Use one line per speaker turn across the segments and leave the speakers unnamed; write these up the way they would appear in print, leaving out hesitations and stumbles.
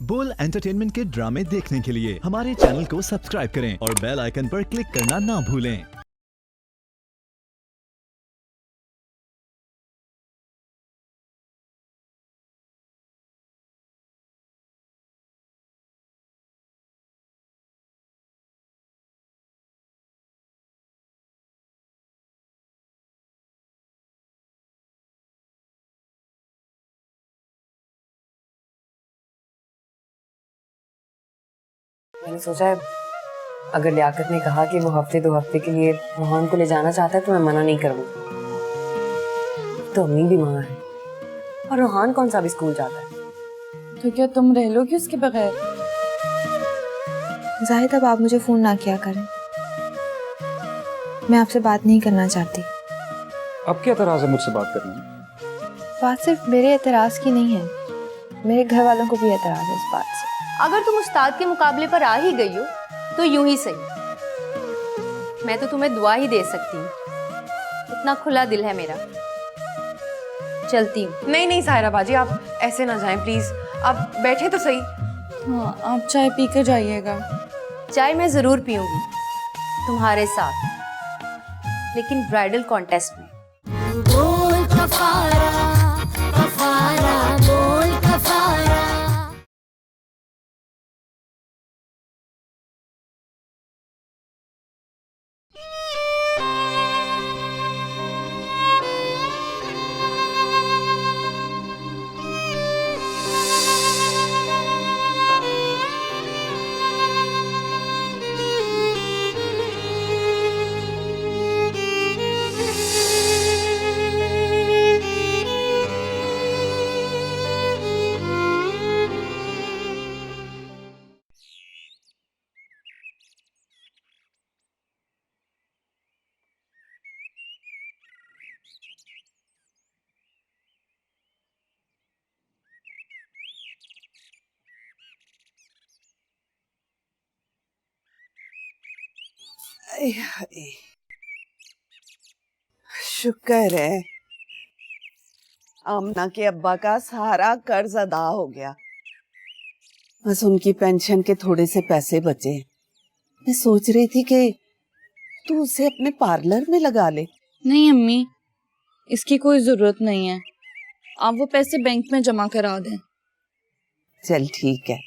बोल एंटरटेनमेंट के ड्रामे देखने के लिए हमारे चैनल को सब्सक्राइब करें और बेल आइकन पर क्लिक करना ना भूलें।
मैंने सोचा है अगर लियाकत ने कहा कि वो हफ्ते 2 हफ्ते के लिए रोहान को ले जाना चाहता है तो मैं मना नहीं करूंगी। तो अम्मी बीमार है और रोहान कौन सा भी स्कूल जाता है।
तो क्या तुम रह लोगी उसके बगैर?
जाहिद, अब आप मुझे फोन ना किया करें, मैं आपसे बात नहीं करना चाहती।
अब क्या एतराज है मुझसे बात करने में?
बात सिर्फ मेरे एतराज की नहीं है, मेरे घर वालों को भी एतराज है इस बात से।
अगर तुम उस्ताद के मुकाबले पर आ ही गई हो तो यूं ही सही, मैं तो तुम्हें दुआ ही दे सकती हूँ। इतना खुला दिल है मेरा। चलती हूँ।
नहीं नहीं सायरा बाजी, आप ऐसे ना जाएं प्लीज, आप बैठे तो सही।
हाँ, आप चाय पी कर जाइएगा।
चाय मैं जरूर पीऊंगी तुम्हारे साथ, लेकिन ब्राइडल कॉन्टेस्ट में।
बोल कफारा कफारा बोल कफारा।
शुक्र है आमना के अब्बा का सारा कर्ज अदा हो गया। बस उनकी पेंशन के थोड़े से पैसे बचे। मैं सोच रही थी कि तू उसे अपने पार्लर में लगा ले।
नहीं अम्मी, इसकी कोई जरूरत नहीं है, आप वो पैसे बैंक में जमा करा दें।
चल ठीक है,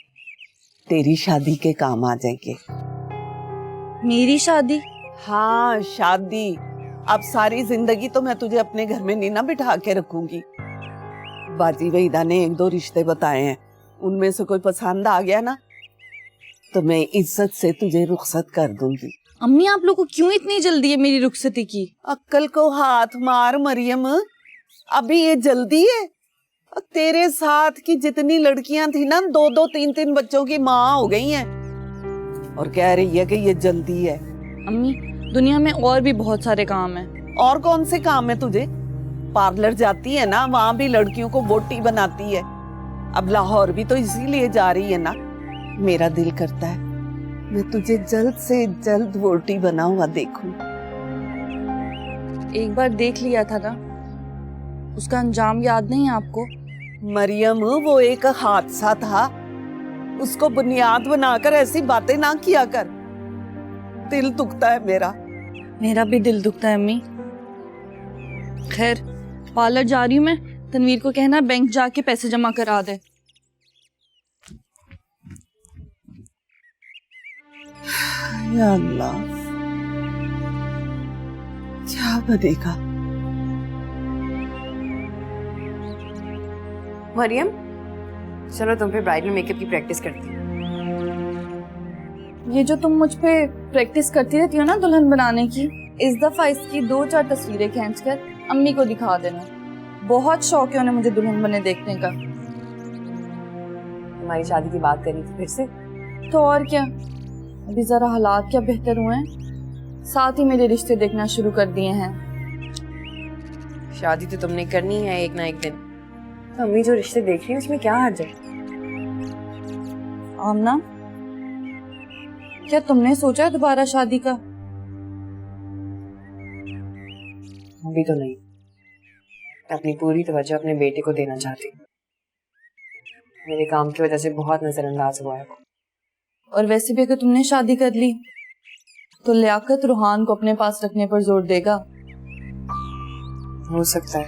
तेरी शादी के काम आ जाएंगे।
मेरी शादी?
हाँ शादी। अब सारी जिंदगी तो मैं तुझे अपने घर में नहीं ना बिठा के रखूंगी। बाजी वहीदा ने 1-2 रिश्ते बताए हैं, उनमें से कोई पसंद आ गया ना तो मैं इज्जत से तुझे रुखसत कर दूंगी।
अम्मी, आप लोगों को क्यों इतनी जल्दी है मेरी रुखसती की?
अक्ल को हाथ मार मरियम, अभी ये जल्दी है? तेरे साथ की जितनी लड़कियां थी ना 2-2 3-3 बच्चों की माँ हो गई हैं और कह रही है कि ये जल्दी है।
अम्मी, दुनिया में और भी बहुत सारे काम हैं।
और कौन से काम है तुझे? पार्लर जाती है ना, वहां भी लड़कियों को वोटी बनाती है। अब लाहौर भी तो इसीलिए जा रही है ना। मेरा दिल करता है मैं तुझे जल्द से जल्द वोटी बना हुआ देखूं।
एक बार देख लिया था ना, उसका अंजाम याद नहीं है आपको?
मरियम, वो एक हादसा था, उसको बुनियाद बनाकर ऐसी बातें ना किया कर। दिल दुखता है मेरा।
मेरा भी दिल दुखता है अम्मी। खैर, पार्लर जा रही हूँ मैं, तनवीर को कहना बैंक जाके पैसे जमा करा दे।
या अल्लाह, क्या बनेगा?
मरियम चलो तुम फिर ब्राइडल मेकअप की प्रैक्टिस करती हो।
ये जो तुम मुझ पे प्रैक्टिस करती रहती हो ना दुल्हन बनाने की, इस दफा इसकी 2-4 तस्वीरें खींचकर अम्मी को दिखा देना। बहुत शौक है उन्हें मुझे दुल्हन बने देखने का।
तुम्हारी शादी की बात करी थी फिर से?
तो और क्या, अभी जरा हालात क्या बेहतर हुए हैं, साथ ही मेरे रिश्ते देखना शुरू कर दिए हैं।
शादी तो तुमने करनी है एक ना एक दिन, तो अम्मी जो रिश्ते देख रही है उसमें क्या हर्ज है?
आमना, क्या तुमने सोचा है दोबारा शादी का?
अभी तो नहीं, अपनी पूरी तवज्जो अपने बेटे को देना चाहती हूँ। मेरे काम की वजह से बहुत नजरअंदाज हुआ है वो।
और वैसे भी अगर तुमने शादी कर ली तो लियाकत रूहान को अपने पास रखने पर जोर देगा।
हो सकता है।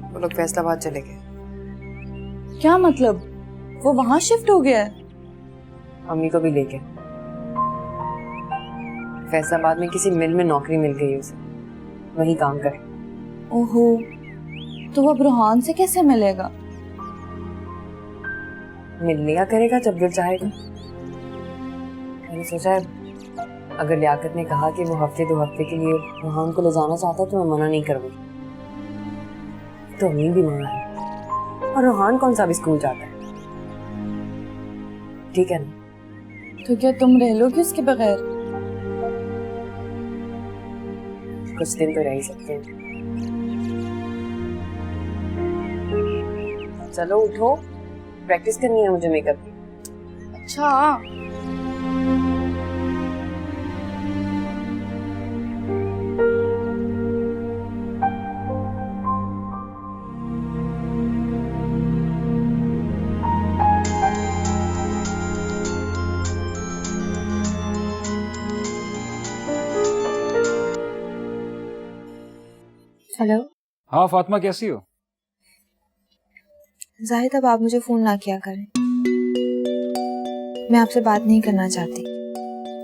वो लोग फैसलाबाद चले गए।
क्या मतलब? वो वहां शिफ्ट हो गया है?
अम्मी को भी लेके। फैसलाबाद में किसी मिल में नौकरी मिल गई उसे, वहीं काम करे।
ओहो, तो वो अब रूहान से कैसे मिलेगा?
मिल लिया करेगा जब दिल चाहेगा। मैंने सोचा है अगर लियाकत ने कहा कि वो हफ्ते 2 हफ्ते के लिए रूहान को ले जाना चाहता है तो मैं मना नहीं करूंगी। तो अम्मी भी मना है, और रूहान कौन सा भी स्कूल जाता है। ठीक है ना?
तो क्या तुम रह लोगी उसके बगैर?
कुछ दिन तो रह ही सकते हैं। चलो उठो, प्रैक्टिस करनी है मुझे मेकअप की।
अच्छा,
हेलो
हाँ फातिमा, कैसी हो?
जाहिद, अब आप मुझे फोन ना किया करें। मैं आपसे बात नहीं करना चाहती।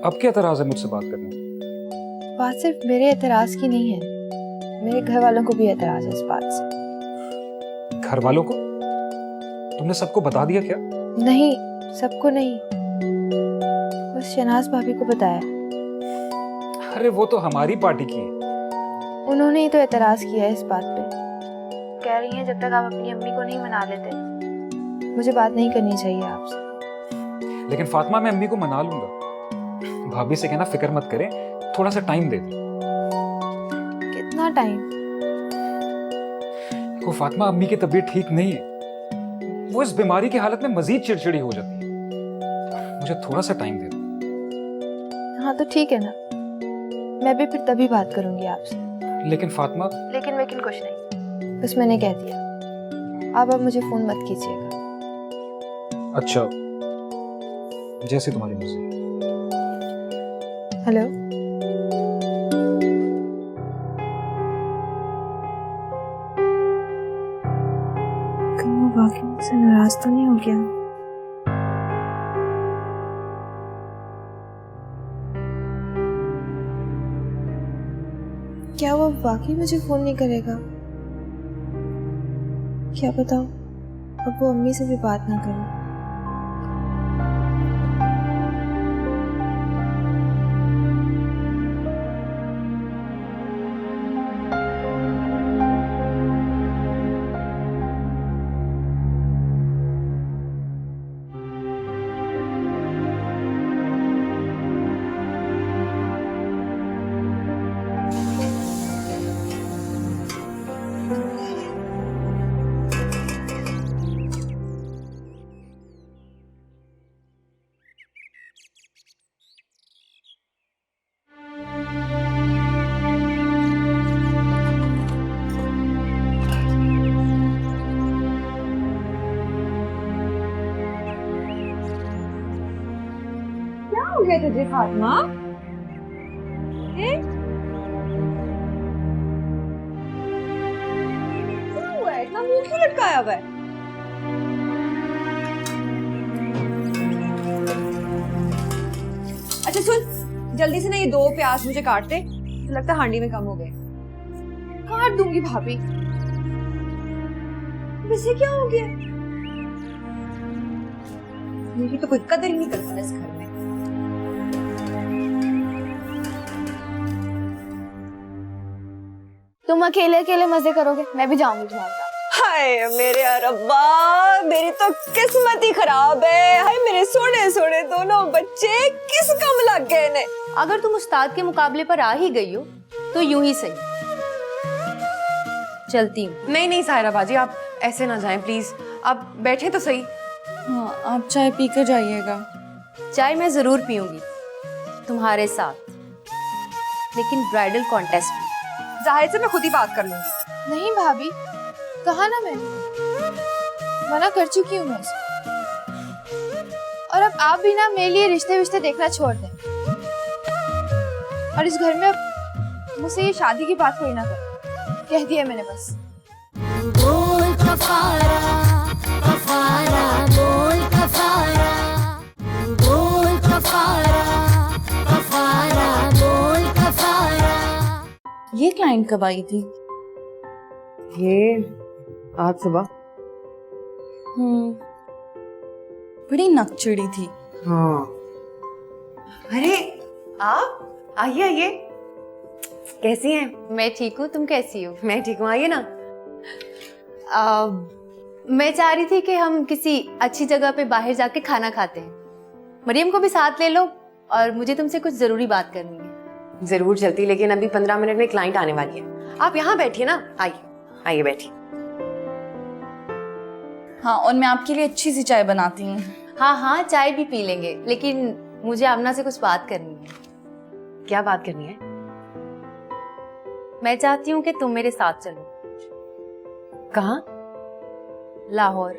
अब क्या एतराज है मुझसे बात करने में?
बात सिर्फ मेरे एतराज की नहीं है, मेरे घर वालों को भी एतराज है इस बात से।
घर वालों को? तुमने सबको बता दिया क्या?
नहीं, सबको नहीं, बस शहनाज भाभी को बताया।
अरे वो तो हमारी पार्टी की है।
उन्होंने ही तो एतराज किया है इस बात पे। कह रही हैं जब तक आप अपनी अम्मी को नहीं मना लेते मुझे बात नहीं करनी चाहिए आपसे।
लेकिन फातिमा, मैं अम्मी को मना लूंगा। भाभी से कहना फिक्र मत करें, थोड़ा सा टाइम दे दे।
कितना टाइम?
देखो फातिमा, अम्मी की तबीयत ठीक नहीं है। वो इस बीमारी की हालत में मजीद चिड़चिड़ी हो जाती है। मुझे थोड़ा सा टाइम दे दो।
हाँ तो ठीक है ना, मैं भी फिर तभी बात करूंगी आपसे।
लेकिन फातिमा,
लेकिन कुछ नहीं, बस मैंने कह दिया। आप अब मुझे फोन मत कीजिएगा।
अच्छा, जैसे तुम्हारी मर्जी।
हेलो, कहीं वो वाकई मुझसे नाराज तो नहीं हो गया? क्या वो वाकई मुझे फोन नहीं करेगा? क्या बताओ, अब वो अम्मी से भी बात ना करे।
हो गया तुझे फातिमा? क्या हुआ है? इतना मुंह क्यों लटकाया हुआ है? अच्छा सुन, जल्दी से ना ये 2 प्याज मुझे काट दे। लगता है हांडी में कम हो गए। काट दूंगी भाभी। वैसे क्या हो गया? मेरी तो कोई कदर ही नहीं करता इस घर में।
तुम अकेले अकेले मजे करोगे, मैं भी जाऊंगी तुम्हारे साथ।
हाय मेरे रब्बा, मेरी तो किस्मत ही खराब है। हाय मेरे सोने सोने दोनों बच्चे किस कम लग गए ने।
अगर तुम उस्ताद के मुकाबले पर आ ही गई हो तो यूं ही सही, चलती हूँ।
नहीं नहीं सायरा बाजी, आप ऐसे ना जाएं प्लीज, आप बैठे तो सही।
हाँ, आप चाय पी कर जाइएगा।
चाय मैं जरूर पीऊंगी तुम्हारे साथ, लेकिन ब्राइडल कॉन्टेस्ट में
जाहिर से मैं खुद ही बात कर लूंगी।
नहीं भाभी, कहा ना मैंने। मना कर चुकी हूँ मैं उसे। और अब आप भी ना मेरे लिए रिश्ते विश्ते देखना छोड़ दें। और इस घर में अब मुझसे ये शादी की बात कोई ना करे, कह दिया मैंने बस।
बोल कफारा कफारा बोल कफारा बोल कफारा कफारा बोल कफारा।
ये क्लाइंट कब आई थी?
ये आज सुबह।
बड़ी नकचिड़ी थी।
हाँ। अरे आप आइए आइए, कैसी हैं?
मैं ठीक हूँ, तुम कैसी हो?
मैं ठीक हूँ, आइए ना।
मैं चाह रही थी कि हम किसी अच्छी जगह पे बाहर जाके खाना खाते हैं। मरियम को भी साथ ले लो, और मुझे तुमसे कुछ जरूरी बात करनी है।
जरूर चलती, लेकिन अभी 15 मिनट में क्लाइंट आने वाली है। आप यहाँ बैठिए ना, आइए आइए बैठिए।
हाँ, और मैं आपके लिए अच्छी सी चाय बनाती हूँ।
हाँ हाँ, चाय भी पी लेंगे, लेकिन मुझे आमना से कुछ बात करनी है।
क्या बात करनी है?
मैं चाहती हूँ कि तुम मेरे साथ चलो।
कहाँ?
लाहौर।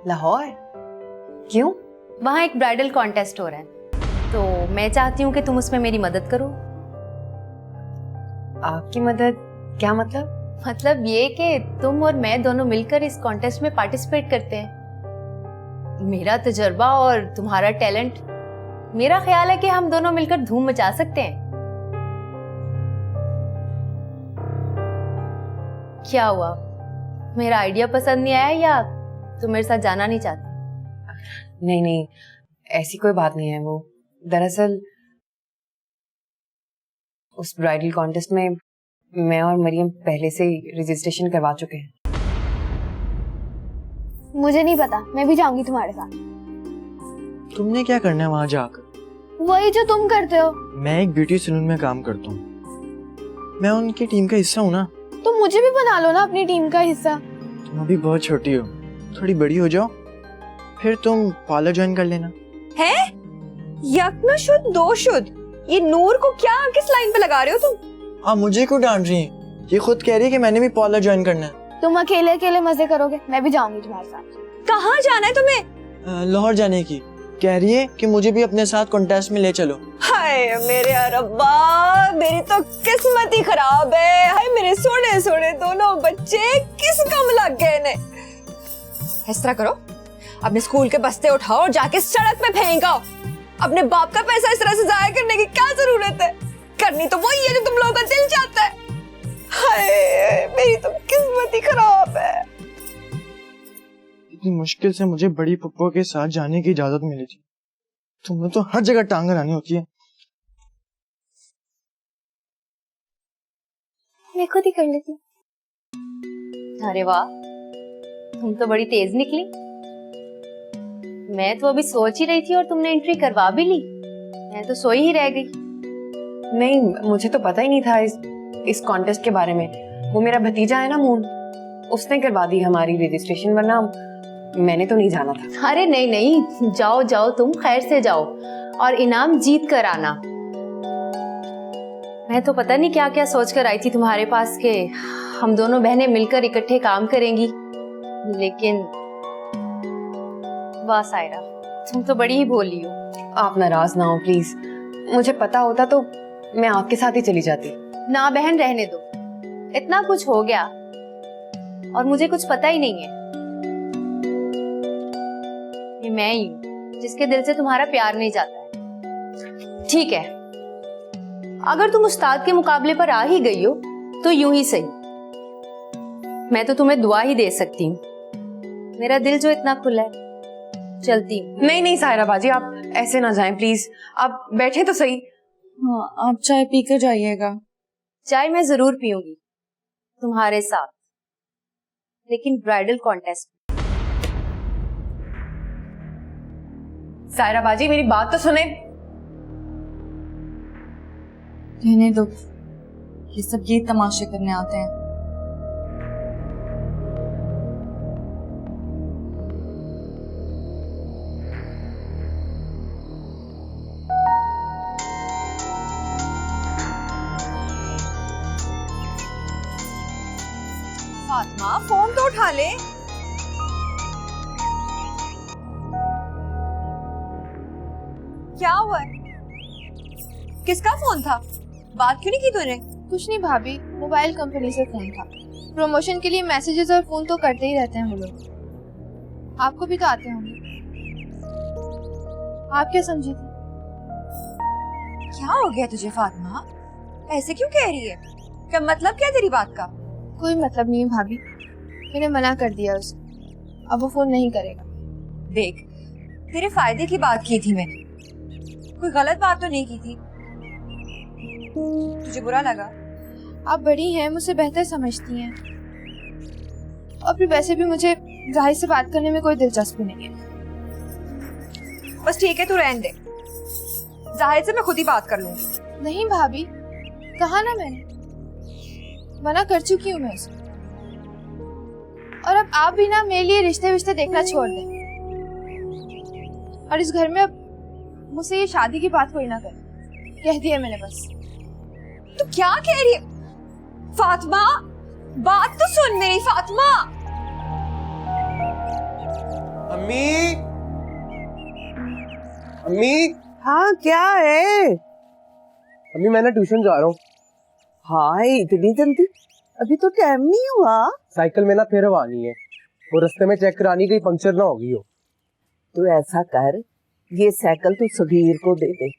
लाहौर? क्यों?
वहाँ एक ब्राइडल कॉन्टेस्ट हो रहा है, तो मैं चाहती हूँ कि तुम उसमें मेरी मदद करो।
आपकी मदद? क्या मतलब?
मतलब ये कि तुम और मैं दोनों मिलकर इस कॉन्टेस्ट में पार्टिसिपेट करते हैं। मेरा तजुर्बा और तुम्हारा टैलेंट, मेरा ख्याल है कि हम दोनों मिलकर धूम मचा सकते हैं। क्या हुआ, मेरा आइडिया पसंद नहीं आया या तुम मेरे साथ जाना नहीं चाहती?
नहीं नहीं, ऐसी कोई बात नहीं है। वो दरअसल उस ब्राइडल कॉन्टेस्ट में मैं और मरियम पहले से ही रजिस्ट्रेशन करवा चुके हैं।
मुझे नहीं पता, मैं भी जाऊंगी तुम्हारे साथ।
तुमने क्या करना है वहाँ जाकर?
वही जो तुम करते हो।
मैं एक ब्यूटी सैलून में काम करता हूँ, मैं उनकी टीम का हिस्सा हूँ ना।
तो मुझे भी बना लो ना अपनी टीम का हिस्सा।
तुम अभी बहुत छोटी हो, थोड़ी बड़ी हो जाओ, फिर तुम पार्लर ज्वाइन कर लेना।
है? यक न शुद्ध दो शुद्ध, ये नूर को क्या किस लाइन पे लगा रहे हो तुम?
आप मुझे क्यों डांट रही हैं? ये खुद कह रही है कि मैंने भी पार्लर ज्वाइन करना है।
तुम अकेले अकेले मजे करोगे, मैं भी जाऊंगी तुम्हारे साथ।
कहाँ जाना है तुम्हें?
लाहौर जाने की कह रही है कि मुझे भी अपने साथ कॉन्टेस्ट में ले चलो।
हाय मेरे रब्बा, मेरी तो किस्मत ही खराब है। हाय मेरे सोने सोने दोनों बच्चे, किस कम लग गए ने। इस तरह करो, अपने स्कूल के बस्ते उठाओ और जाके सड़क पे फेंको। अपने बाप का पैसा इस तरह से जाया करने की क्या जरूरत है? करनी तो वही है जो तुम लोगों का दिल चाहता है। हाय मेरी तो किस्मत ही खराब है।
इतनी मुश्किल से मुझे बड़ी पप्पो के साथ जाने की इजाजत मिली थी, तुम्हें तो हर जगह टांग अड़ानी होती है।
मैं खुद ही कर लेती।
अरे वाह, तुम तो बड़ी तेज निकली। मैं तो अभी सोच ही रही थी और तुमने एंट्री करवा भी ली। मैं तो सोई ही रह गई।
नहीं, मुझे तो पता ही नहीं था इस कॉन्टेस्ट के बारे में। वो मेरा भतीजा है ना मून, उसने करवा दी हमारी रजिस्ट्रेशन, वरना मैंने तो नहीं जाना था।
अरे नहीं नहीं, जाओ जाओ, तुम खैर से जाओ और इनाम जीत कर आना। मैं तो पता नहीं क्या क्या सोच कर आई थी तुम्हारे पास के हम दोनों बहनें मिलकर इकट्ठे काम करेंगी, लेकिन वाह सायरा, तुम तो बड़ी ही भोली हो।
आप नाराज ना हो प्लीज, मुझे पता होता तो मैं आपके साथ ही चली जाती।
ना बहन, रहने दो। इतना कुछ हो गया और मुझे कुछ पता ही नहीं है। ये मैं ही हूं जिसके दिल से तुम्हारा प्यार नहीं जाता है। ठीक है, अगर तुम उस्ताद के मुकाबले पर आ ही गई हो तो यूं ही सही, मैं तो तुम्हें दुआ ही दे सकती हूँ। मेरा दिल जो इतना खुला है, चलती हूँ।
नहीं नहीं सायरा बाजी, आप ऐसे ना जाएं प्लीज, आप बैठे तो सही।
हाँ, आप चाय पी कर जाइएगा।
चाय मैं जरूर पीऊंगी तुम्हारे साथ, लेकिन ब्राइडल कॉन्टेस्ट।
सायरा बाजी मेरी बात तो सुने।
रहने दो, ये सब ये तमाशे करने आते हैं।
फातिमा फोन तो उठा ले, क्या हुआ है? किसका फोन था? बात क्यों नहीं की तूने?
कुछ नहीं भाभी, मोबाइल कंपनी से फोन था। प्रमोशन के लिए मैसेजेस और फोन तो करते ही रहते हैं वो लोग। आपको भी तो आते होंगे। आप क्या समझी थी?
क्या हो गया तुझे फातिमा? ऐसे क्यों कह रही है? क्या मतलब क्या तेरी बात का?
कोई मतलब नहीं है भाभी, मैंने मना कर दिया उसे, अब वो फोन नहीं करेगा।
देख, तेरे फायदे की बात की थी मैंने, कोई गलत बात तो नहीं की थी। तुझे बुरा लगा?
आप बड़ी हैं, मुझसे बेहतर समझती हैं, और फिर वैसे भी मुझे जाहिर से बात करने में कोई दिलचस्पी नहीं है।
बस ठीक है, तू रहने दे, जाहिर से मैं खुद ही बात कर लूंगी।
नहीं भाभी, कहा ना मैंने, मना कर चुकी हूँ मैं उसे। और अब आप भी ना मेरे लिए रिश्ते विश्ते देखना छोड़ दें, और इस घर में अब मुझसे ये शादी की बात कोई ना करे, कह दिया मैंने बस।
तू क्या कह रही है फातिमा? बात तो सुन मेरी फातिमा।
अम्मी, अम्मी।
हाँ क्या है?
अम्मी मैं ना ट्यूशन जा रहा हूँ।
हाँ इतनी जल्दी? अभी तो टाइम नहीं हुआ।
साइकिल में ना फिर हवा नहीं है, वो रास्ते में चेक करानी, कहीं पंक्चर ना होगी हो।
तू ऐसा कर, ये साइकिल तू सगीर को दे दे।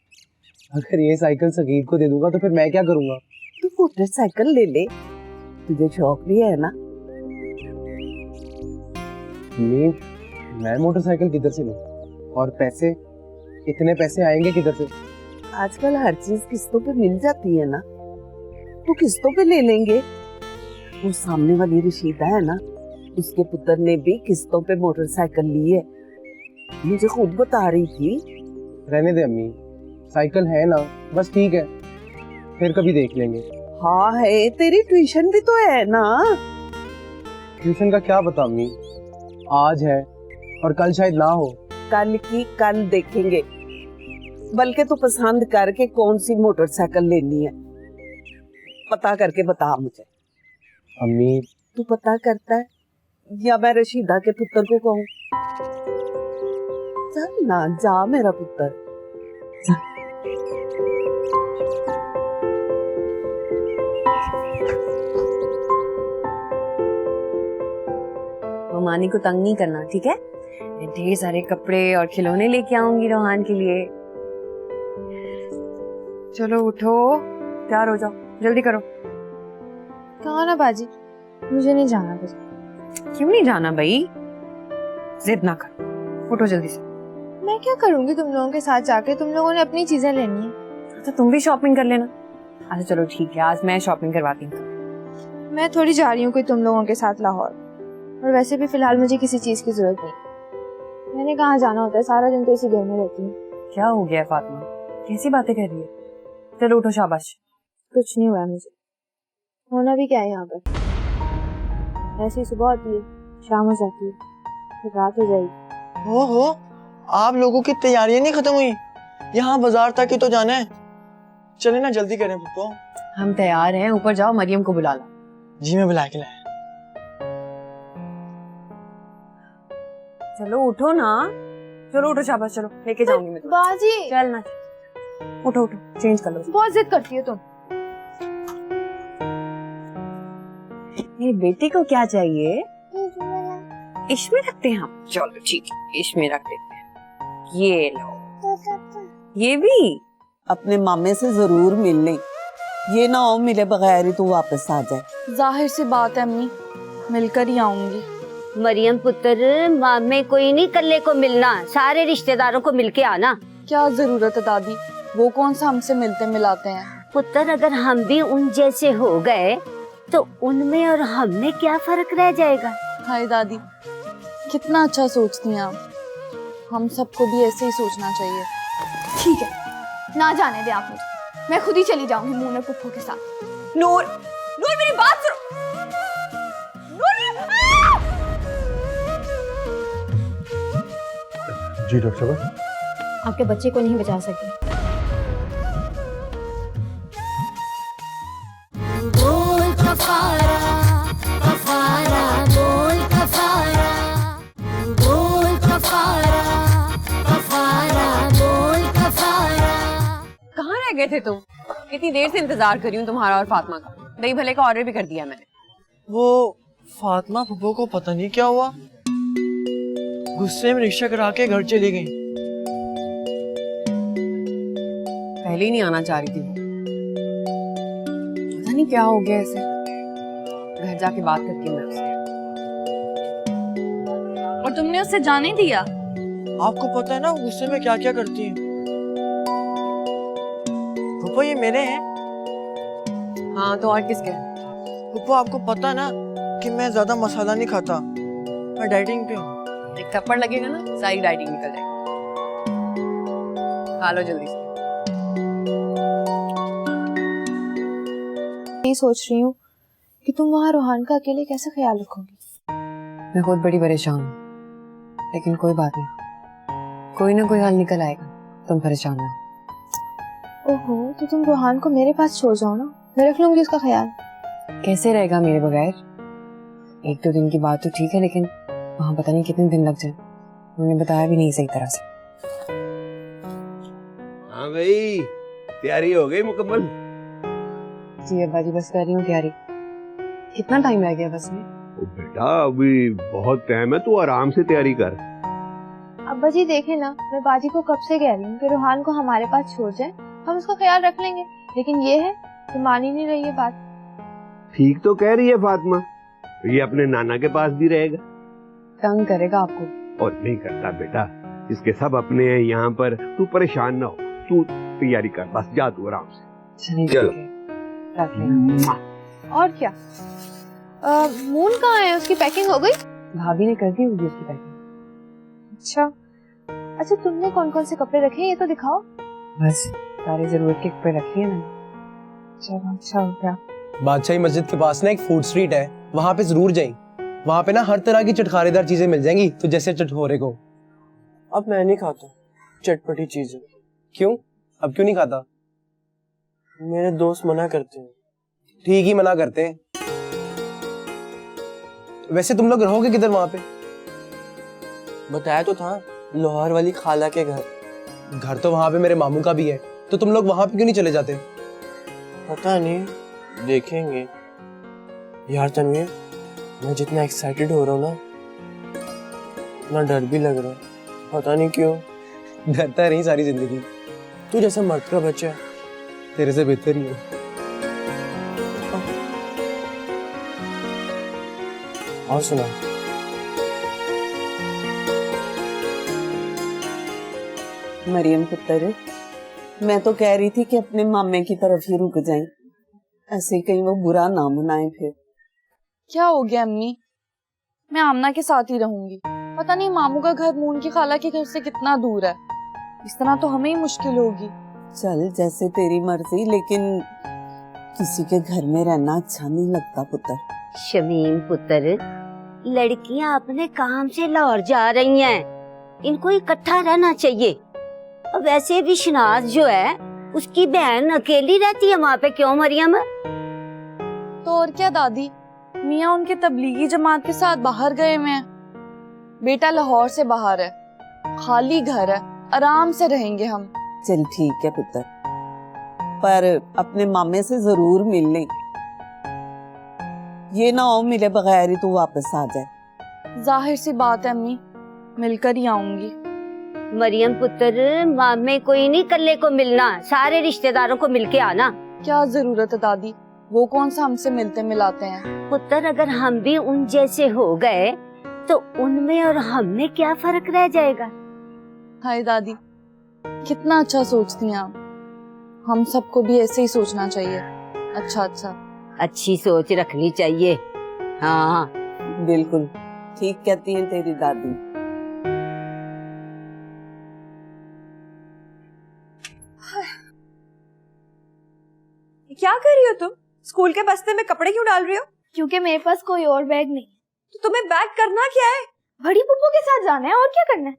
अगर ये साइकिल सगीर को दे दूंगा तो फिर मैं क्या करूंगा?
तू मोटरसाइकिल ले ले, तुझे शौक भी है ना।
अम्मी मैं मोटरसाइकिल किधर से लूं? और पैसे, इतने पैसे आएंगे किधर से?
आजकल हर चीज किस्तों पे मिल जाती है ना, तो किस्तों पे ले लेंगे। वो सामने वाली रशीदा है ना, उसके पुत्र ने भी किस्तों पे मोटरसाइकिल ली है, मुझे खुद बता रही थी।
रहने दे अम्मी, साइकिल है ना, बस ठीक है, फिर कभी देख लेंगे।
हाँ है, तेरी ट्यूशन भी तो है ना।
ट्यूशन का क्या पता अम्मी, आज है और कल शायद ना हो।
कल की कल देखेंगे, बल्कि तू पसंद करके कौन सी मोटरसाइकिल लेनी है पता करके बता मुझे।
अम्मी
तू पता करता है या मैं रशीदा के पुत्र को कहूँ? चल ना, जा मेरा पुत्र, जा।
मानी को तंग नहीं करना, ठीक है? मैं ढेर सारे कपड़े और खिलौने लेके आऊंगी रोहान के लिए। चलो उठो, तैयार हो जाओ, जल्दी करो।
कहा ना बाजी, मुझे नहीं जाना बस।
क्यों नहीं जाना भाई? जिद ना कर, उठो जल्दी से।
मैं क्या करूंगी तुम लोगों के साथ जाके? तुम लोगों ने अपनी चीजें लेनी है।
तो तुम भी शॉपिंग कर लेना। अच्छा चलो ठीक है, आज मैं शॉपिंग करवाती हूँ।
मैं थोड़ी जा रही हूँ कोई तुम लोगों के साथ लाहौर, और वैसे भी फिलहाल मुझे किसी चीज की जरूरत नहीं। मैंने कहाँ जाना होता है, सारा दिन तो इसी घर में रहती हूँ।
क्या हो गया फातिमा, कैसी बातें कर रही है? चलो उठो, शाबाश।
कुछ नहीं हुआ मुझे, होना भी क्या है यहाँ पर। ऐसी सुबह होती है, शाम हो जाती है, फिर रात हो जाएगी।
ओहो, आप लोगों की तैयारियां नहीं खत्म हुई? यहाँ बाजार तक ही तो जाना है। चले ना, जल्दी करें पप्पू।
हम तैयार हैं, ऊपर जाओ, मरियम को बुला ला।
जी मैं बुला के लाया।
चलो उठो ना, चलो उठो, शाबाश, चलो लेके जाऊंगी मैं तुम्हें।
बाजी
चल ना, उठो उठो, चेंज कर लो।
बहुत जिद करती है तुम।
मेरी बेटी को क्या चाहिए? इसमें रखते हैं हम। चलो ठीक है, इसमें रख देते हैं। ये लो, ये भी
अपने मामे से जरूर मिल ले, ये ना हो मिले बगैर ही तू वापस आ जाए।
जाहिर सी बात है अम्मी, मिलकर ही आऊंगी।
मरियम पुत्र, मामे कोई नहीं, कल्ले को मिलना, सारे रिश्तेदारों को मिलके आना।
क्या जरूरत है दादी, वो कौन सा हमसे मिलते मिलाते हैं?
पुत्र अगर हम भी उन जैसे हो गए तो उनमें और हम में क्या फर्क रह जाएगा?
हाय दादी, कितना अच्छा सोचती हैं आप, हम सबको भी ऐसे ही सोचना चाहिए।
ठीक है, ना जाने दे आप मुझे, मैं खुद ही चली जाऊंगी मूनर पुप्पो के साथ।
नूर, नूर मेरी बात सुनो।
जी डॉक्टर साहब।
आपके बच्चे को नहीं बचा सके।
बोल कफारा, कफारा बोल कफारा, बोल कफारा, कफारा बोल कफारा।
गए थे तुम? इतनी देर से इंतजार कर रही हूँ तुम्हारा और फातिमा का। दही भले का ऑर्डर भी कर दिया मैंने।
वो फातिमा फूफो को पता नहीं क्या हुआ, गुस्से में रिक्शा करा के घर चली गई।
पहले ही नहीं आना चाह रही थी वो। पता नहीं क्या हो गया ऐसे। घर जाके बात करती हूँ मैं उससे।
और तुमने उससे जाने दिया?
आपको पता है ना वो गुस्से में क्या क्या करती है। फूफो ये मेरे हैं।
हाँ तो और किसके?
फूफो आपको पता है ना कि मैं ज्यादा मसाला नहीं खाता, मैं डाइटिंग पे हूँ।
एक थप्पड़ लगेगा ना सारी डाइटिंग निकल जाएगी। खा लो जल्दी से।
ये सोच रही हूँ कि तुम वहाँ रोहान का अकेले कैसे ख्याल रखोगी।
मैं खुद बड़ी परेशान हूँ, लेकिन कोई बात नहीं, कोई ना कोई हल निकल आएगा। तुम परेशान ना।
ओहो, तो तुम रोहान को मेरे पास छोड़ जाओ ना, मैं रख लूंगी उसका ख्याल।
कैसे रहेगा मेरे बगैर? एक दो दिन की बात तो ठीक है, लेकिन वहाँ पता नहीं कितने दिन लग जाए। उन्होंने बताया भी नहीं सही तरह से।
हाँ भाई, तैयारी हो गई मुकम्मल?
जी अब्बा जी, बस कर रही हूँ तैयारी। कितना टाइम रह गया बस में?
ओ बेटा, अभी बहुत टाइम है, तू आराम से तैयारी कर।
अब्बा जी देखे ना, मैं बाजी को कब से कह रही हूँ कि रोहान को हमारे पास छोड़ जाए, हम उसका ख्याल रख लेंगे, लेकिन ये है कि मान ही नहीं रही है बात।
ठीक तो कह रही है फातिमा, ये अपने नाना के पास भी रहेगा।
तंग करेगा आपको।
और नहीं करता बेटा, इसके सब अपने हैं यहाँ पर, तू परेशान ना हो, तू तैयारी कर, बस जा तू आराम से।
चलो रख लेना।
और क्या, मून कहाँ है, उसकी पैकिंग हो गई?
भाभी ने कर दी होगी उसकी पैकिंग।
अच्छा तुमने कौन कौन से कपड़े रखे हैं ये तो दिखाओ।
बस सारी जरूरत के कपड़े रखी है मैंने। चलो अच्छा हो गया।
बादशाही मस्जिद के पास ना एक फूड स्ट्रीट है, वहाँ पे जरूर जाएं। वहाँ पे ना हर तरह की चटखारेदार चीजें मिल जाएंगी, तो जैसे चटखोरे को।
अब मैं नहीं खाता चटपटी चीजें।
क्यों? अब क्यों नहीं खाता?
मेरे दोस्त मना करते हैं।
ठीक ही मना करते हैं। वैसे तुम लोग रहोगे किधर वहाँ पे?
बताया तो था, लाहौर वाली खाला के घर।
घर तो वहाँ पे मेरे मामू का भी है, तो तुम लोग वहाँ पे क्यों नहीं चले जाते?
पता नहीं, देखेंगे। यार तनवीर, मैं जितना एक्साइटेड हो रहा हूँ ना, उतना डर भी लग रहा है। पता नहीं क्यों।
डरता रही सारी जिंदगी।
तू जैसा मर्द का बच्चा है,
तेरे से बेहतर ही हो।
और सुना,
मरियम पुत्र, मैं तो कह रही थी कि अपने मामे की तरफ ही रुक जाएं, ऐसे कहीं वो बुरा ना मनाए फिर।
क्या हो गया अम्मी? मैं आमना के साथ ही रहूंगी। पता नहीं मामू का घर मून की खाला के घर से कितना दूर है। इस तरह तो हमें ही मुश्किल होगी।
चल जैसे तेरी मर्जी, लेकिन किसी के घर में रहना अच्छा नहीं लगता पुत्र।
शमीम पुत्र, लड़कियां अपने काम से लाहौर जा रही हैं, इनको इकट्ठा रहना चाहिए। और वैसे भी शनाज जो है उसकी बहन अकेली रहती है वहाँ पे, क्यों मरियम?
तो और क्या दादी, मियाँ उनके तबलीगी जमात के साथ बाहर गए हुए हैं। बेटा लाहौर से बाहर है, खाली घर है, आराम से रहेंगे हम।
चल ठीक है पुत्र, पर अपने मामे से जरूर मिल ले। ये ना हो मिले बगैर ही तू वापस आ जाए।
जाहिर सी बात है अम्मी, मिलकर ही आऊंगी।
मरियम पुत्र, मामे कोई नहीं कल्ले को मिलना, सारे रिश्तेदारों को मिलके आना।
क्या जरूरत है दादी, वो कौन सा हमसे मिलते मिलाते हैं।
पुत्र, अगर हम भी उन जैसे हो गए तो उनमें और हममें क्या फर्क रह जाएगा?
हाय दादी, कितना अच्छा सोचती हैं आप। हम सबको भी ऐसे ही सोचना चाहिए। अच्छा
अच्छी सोच रखनी चाहिए। हाँ
बिल्कुल ठीक कहती है तेरी दादी।
क्या कर रही हो तुम? स्कूल के बस्ते में कपड़े क्यों डाल रही हो?
क्योंकि मेरे पास कोई और बैग नहीं।
तो तुम्हें बैग करना क्या है?
बड़ी पुप्पो के साथ जाना है, और क्या करना है?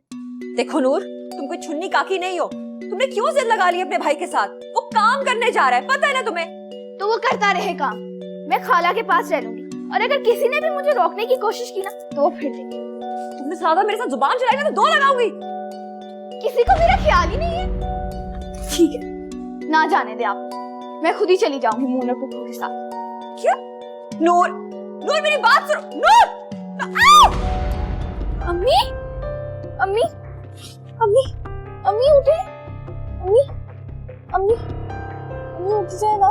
देखो नूर, तुम कोई छुन्नी काकी नहीं हो। तुमने क्यों जिद लगा ली अपने भाई के साथ? वो काम करने जा रहा है, पता है ना तुम्हें?
तो वो करता रहे काम, मैं खाला के पास रह लूंगी, और अगर किसी ने भी मुझे रोकने की कोशिश की ना तो फिर देखिए।
तुमने ज्यादा मेरे साथ जुबान चलाएगा तो 2 लगाऊंगी।
किसी को मेरा ख्याल ही नहीं है।
ठीक है,
ना जाने दे आप, मैं खुद ही चली जाऊंगी मोना पुप्पू के साथ।
क्या? नूर, नूर मेरी बात सुनो, नूर!
अम्मी, अम्मी, अम्मी, अम्मी उठे, अम्मी, अम्मी, अम्मी उठ जाए ना।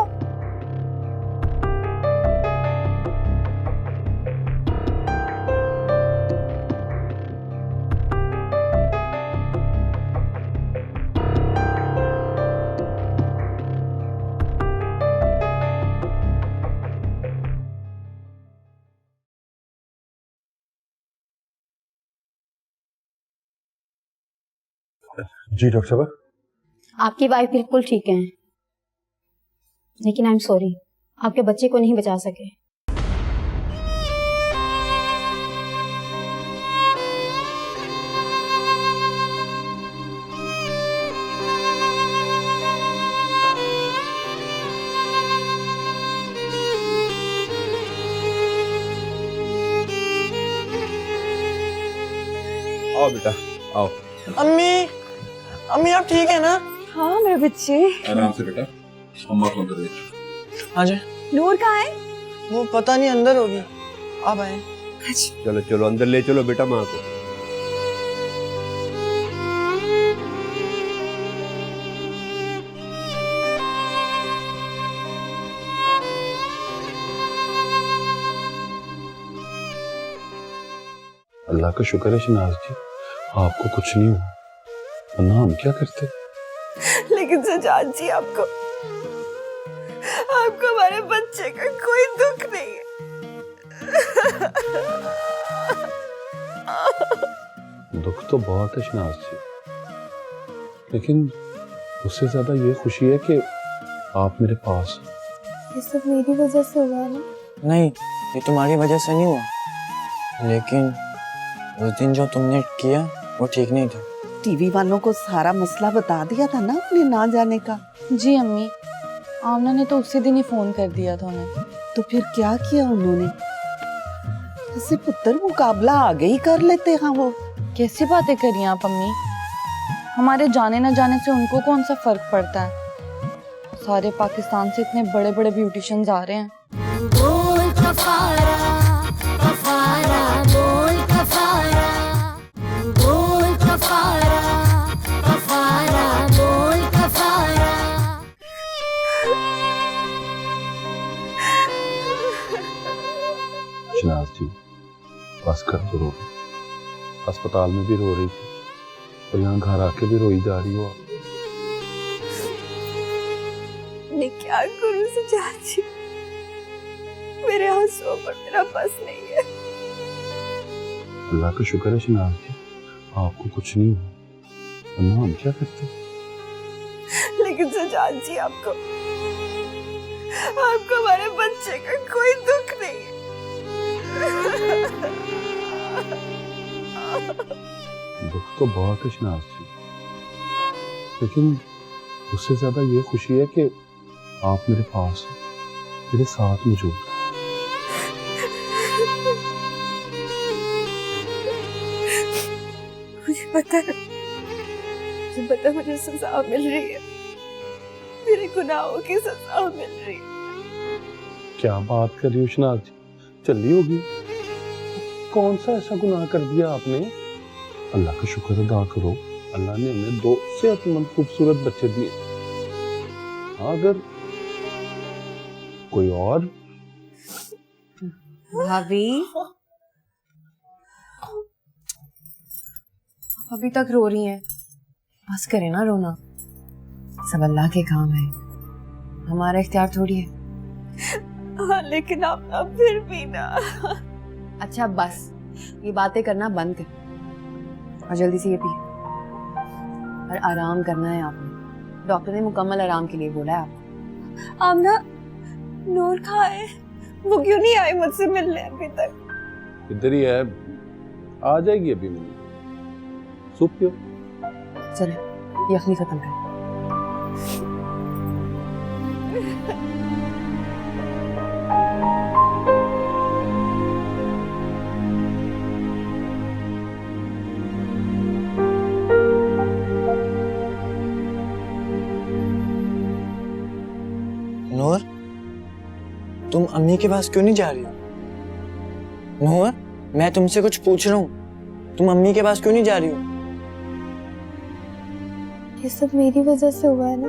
जी डॉक्टर साहब।
आपकी वाइफ बिल्कुल ठीक है, लेकिन आई एम सॉरी, आपके बच्चे को नहीं बचा सके।
आओ बेटा आओ।
अम्मी, अम्मी आप ठीक है ना?
हाँ मेरे बच्चे।
आराम से बेटा, अम्मा फोन कर रही।
हाँ जी।
नूर कहाँ है?
वो पता नहीं, अंदर होगी। आप आए।
चलो चलो अंदर ले चलो बेटा माँ को।
अल्लाह का शुक्र है शनाज जी, आपको कुछ नहीं हुआ, वरना हम क्या करते।
लेकिन सजाद जी आपको हमारे बच्चे का कोई दुख नहीं है।
दुख तो बहुत है शनाज जी, लेकिन उससे ज्यादा ये खुशी है कि आप मेरे पास।
ये सब मेरी वजह से हुआ ना?
नहीं, ये तुम्हारी वजह से नहीं हुआ, लेकिन उस दिन जो तुमने किया वो ठीक नहीं था।
टीवी वालों को सारा मसला बता दिया था ना अपने ना जाने का?
जी अम्मी, आमना ने तो उसी दिन ही फोन कर दिया था उन्हें।
तो फिर क्या किया उन्होंने? जैसे पुत्र मुकाबला आगे ही कर लेते हैं वो।
कैसी बातें करी आप अम्मी? हमारे जाने न जाने से उनको कौन सा फर्क पड़ता है? सारे पाकिस्तान से इतने बड़े बड़े ब्यूटिशियंस आ रहे हैं।
बोल कफारा, कफारा, बोल कफारा, बोल कफारा, कफारा, बोल कफारा।
शनाज जी बस कर तो रो, अस्पताल में भी रो रही थी और यहाँ घर आके भी रोई जा रही हो आप।
मैं क्या करूं सजाद जी, मेरे आंसुओं पर मेरा बस नहीं है।
अल्लाह का शुक्र है शनाज जी, आपको कुछ नहीं हुआ, वरना हम क्या करते।
लेकिन सजाद जी आपको हमारे बच्चे का कोई दुख नहीं है।
दुख तो बहुत है शनाज जी, लेकिन उससे ज्यादा ये खुशी है कि आप मेरे पास हैं, मेरे साथ मौजूद हैं।
मुझे पता मुझे सजा मिल रही है, मेरे गुनाहों की सजा मिल रही है।
क्या बात कर रही हो शनाज जी, चली होगी। कौन सा ऐसा गुनाह कर दिया आपने? अल्लाह का शुक्र अदा करो, अल्लाह ने हमें 2 सेहतमंद खूबसूरत बच्चे दिए। अगर कोई और।
भाभी अभी तक रो रही हैं, बस करे ना रोना, सब अल्लाह के काम है, हमारा इख्तियार थोड़ी है।
हाँ, लेकिन आप ना फिर भी ना।
अच्छा बस ये बातें करना बंद कर और जल्दी से ये पी और आराम करना है आपने, डॉक्टर ने मुकम्मल आराम के लिए बोला है आपको।
आमना, नूर कहाँ है? वो क्यों नहीं आई मुझसे मिलने अभी तक?
इधर ही है, आ जाएगी अभी। मिलने सूप पियो।
चले यखनी खत्म कर।
अम्मी के पास क्यों नहीं जा रही हो? नूर, मैं तुमसे कुछ पूछ रहा हूँ, तुम अम्मी के पास क्यों नहीं जा रही हो?
ये सब मेरी वजह से हुआ है ना?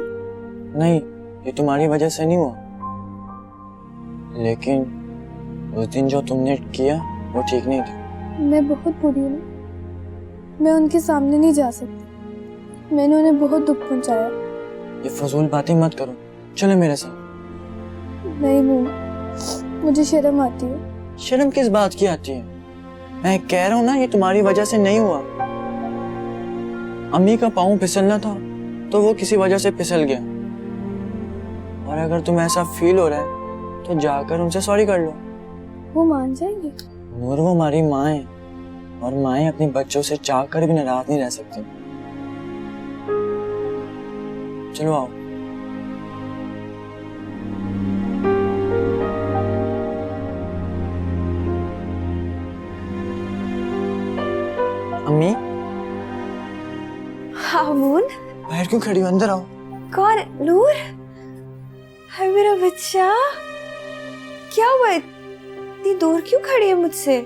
नहीं, ये तुम्हारी वजह से नहीं हुआ, लेकिन उस दिन जो तुमने किया वो ठीक नहीं था।
मैं बहुत बुरी हूँ ना, मैं उनके सामने नहीं जा सकती, मैंने उन्हें बहुत दुख पहुंचाया।
ये फजूल बातें मत करो, चलो मेरे साथ।
नहीं मून, मुझे शर्म आती है।
शर्म किस बात की आती है? मैं कह रहा हूँ ना, ये तुम्हारी वजह से नहीं हुआ। अम्मी का पाँव फिसलना था तो वो किसी वजह से फिसल गया, और अगर तुम्हें ऐसा फील हो रहा है तो जाकर उनसे सॉरी कर लो।
वो मान जाएंगे?
नूर, वो हमारी माँ है, और माएँ अपने बच्चों से चाह कर भी नाराज नहीं रह सकती। चलो आओ। अम्मी,
हाँ मून,
बाहर क्यों खड़ी हो? अंदर आओ।
कौन? नूर? है मेरा बच्चा, क्या हुआ? इतनी दूर क्यों खड़ी है मुझसे?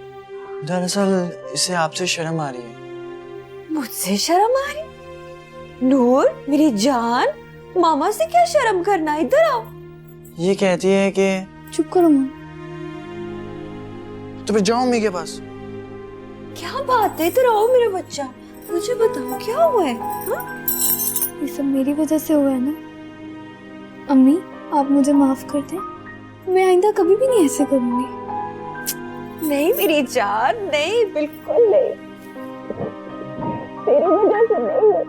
दरअसल इसे आपसे शर्म आ रही है।
मुझसे शर्म आ रही? नूर मेरी जान, मामा से क्या शर्म करना, इधर आओ।
ये कहती है कि
चुप करो मून।
तो फिर जाओ अम्मी के पास।
क्या बात है, इधर आओ मेरा बच्चा, मुझे बताओ क्या हुआ है? हाँ?
ये सब मेरी वजह से हुआ है ना। अम्मी, आप मुझे माफ कर दें, मैं आइंदा कभी भी नहीं ऐसे करूंगी।
नहीं मेरी जान, नहीं, बिल्कुल नहीं, तेरी वजह से नहीं।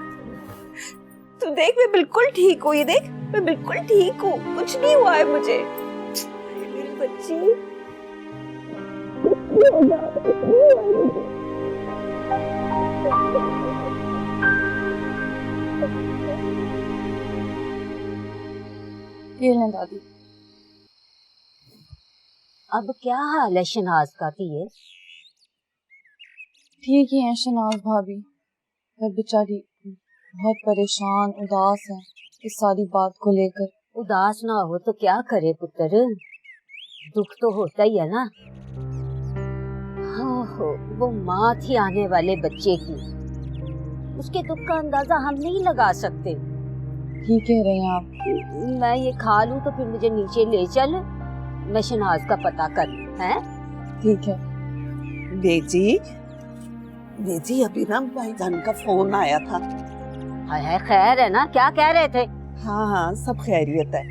तू देख, मैं बिल्कुल ठीक हूँ, ये देख, मैं बिल्कुल ठीक हूँ, कुछ नहीं हुआ है मुझे। मेरी बच्ची,
ये लें दादी।
अब क्या हाल है शनाज का? है
ठीक ही है शनाज भाभी, पर बेचारी बहुत परेशान उदास है इस सारी बात को लेकर।
उदास ना हो तो क्या करे पुत्र, दुख तो होता ही है ना। हो, वो माँ थी आने वाले बच्चे की, उसके दुख का अंदाजा हम नहीं लगा सकते।
ठीक कह रहे हैं आप।
मैं ये खा लूं तो फिर मुझे नीचे ले चल, मैं शनाज का पता कर लूं, हैं?
ठीक है।
बेजी, बेजी अभी ना भाईजान का फोन आया था।
है खैर है ना? क्या कह रहे थे?
हाँ हाँ, सब खैरियत है।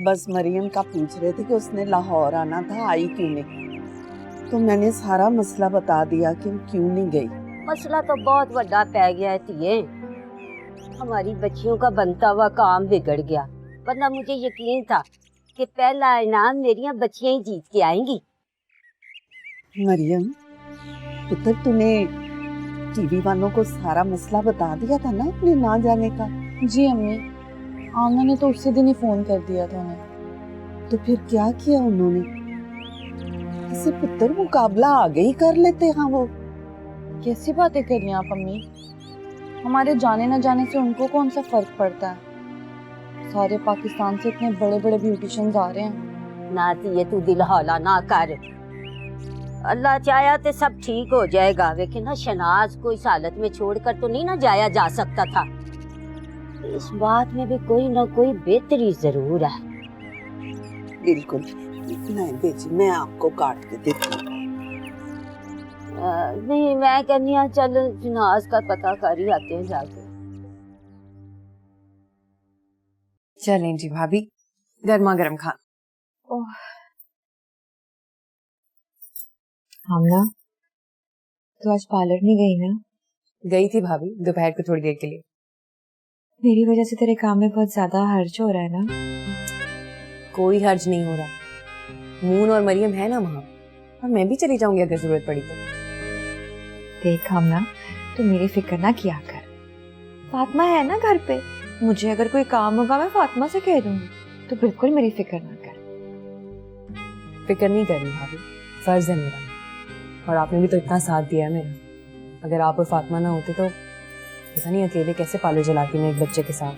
बस मरियम का पूछ रहे थे कि उसने लाहौर आना था, आई क्यों नहीं। तो मैंने सारा मसला बता दिया कि क्यों नहीं गई।
मसला तो बहुत बड़ा पै गया है तिये, हमारी बच्चियों का बनता हुआ काम बिगड़ गया, वरना मुझे यकीन था कि पहला इनाम मेरी बच्चियां ही जीत के आएंगी।
मरियम, पुत्र तूने टीवी वालों को सारा मसला बता दिया था ना अपने ना जाने का?
जी अम्मी, आमना ने तो उसी दिन ही फोन कर दिया था उन्हें।
तो फिर क्या किया उन्होंने? इसे पुत्र मुकाबला आगे ही कर लेते। हाँ, वो
कैसी बातें कर रही हैं आप अम्मी? हमारे जाने न जाने से उनको कौन सा फर्क पड़ता है? सारे पाकिस्तान से इतने बड़े बड़े ब्यूटिशियंस आ रहे हैं।
ना ये तू दिल हौला ना कर, अल्लाह चाहा तो सब ठीक हो जाएगा, लेकिन ना शनाज को इस हालत में छोड़कर तो नहीं ना जाया जा सकता था। इस बात में भी कोई ना कोई बेहतरी जरूर है।
बिल्कुल नहीं बेची, मैं आपको काट के देती हूँ।
नहीं, मैं कहनी है चल शनाज का पता कर ही आते हैं जाके।
चलें जी भाभी, गर्मा गर्म खाना।
आमना, तो आज पार्लर नहीं गई ना?
गई थी भाभी, दोपहर को थोड़ी देर के लिए।
मेरी वजह से तेरे काम में बहुत ज्यादा हर्ज हो रहा है ना?
कोई हर्ज नहीं हो रहा, मून और मरियम है ना वहाँ, और मैं भी चली जाऊंगी अगर जरूरत पड़ी तो।
देख आमना, तू मेरी फिक्र ना किया कर, फातिमा है ना घर पे, मुझे अगर कोई काम होगा मैं फातिमा से कह दूंगी, तो बिल्कुल मेरी फिक्र ना कर।
फिक्र नहीं करनी भाभी, फर्ज है मेरा, और आपने भी तो इतना साथ दिया है मेरा। अगर आप और फातिमा ना होते तो पता नहीं अकेले कैसे पार्लर चलाती मैं एक बच्चे के साथ।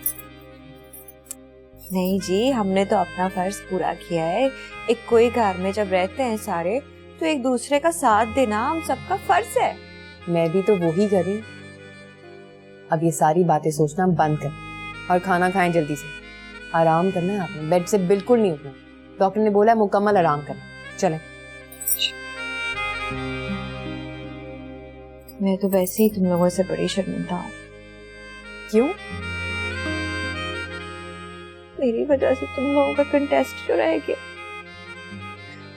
नहीं जी, हमने तो अपना फर्ज पूरा किया है। एक कोई घर में जब रहते हैं सारे, तो एक दूसरे का साथ देना हम सबका फर्ज है।
मैं भी तो वो ही कर रही। अब ये सारी बातें सोचना बंद कर और खाना खाएं जल्दी से। आराम करना है आपने, बेड से बिल्कुल नहीं उठना। डॉक्टर ने बोला है मुकम्मल आराम करना। चलें।
मैं तो वैसे ही तुम लोगों से बड़ी शर्मिंदा हूँ।
क्यों?
मेरी वजह से तुम लोगों का कंटेस्ट जो रह गया।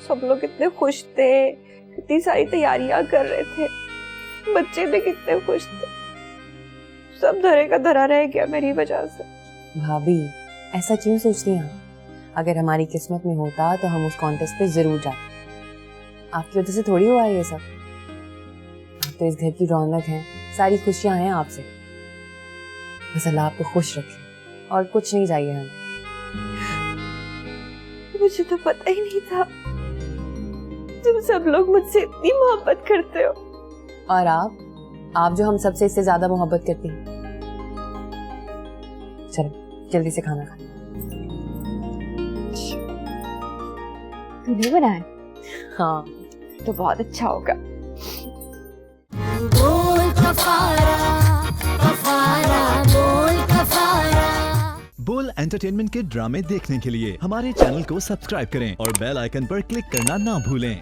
सब लोग कितने खुश थे, कितनी सारी तैयारियां कर रहे थे, बच्चे भी कितने खुश थे। सब धरे का धरा रह गया मेरी वजह से।
भाभी ऐसा क्यों सोचती हैं आप? अगर हमारी किस्मत में होता तो हम उस कॉन्टेस्ट पे जरूर जाते। आपकी वजह से थोड़ी हुआ है ये सब। आप तो इस घर की रौनक हैं, सारी खुशियां हैं आपसे। बस अल्लाह आपको खुश रखे और कुछ नहीं चाहिए हमें।
मुझे तो पता ही नहीं था तुम सब लोग मुझसे इतनी मोहब्बत करते हो।
और आप जो हम सबसे इससे ज्यादा मोहब्बत करती हैं। चलो जल्दी से खाना खा।
तूने बनाया?
हाँ
तो बहुत अच्छा होगा।
बोल कफारा कफारा बोल कफारा।
बोल एंटरटेनमेंट के ड्रामे देखने के लिए हमारे चैनल को सब्सक्राइब करें और बेल आइकन पर क्लिक करना ना भूलें।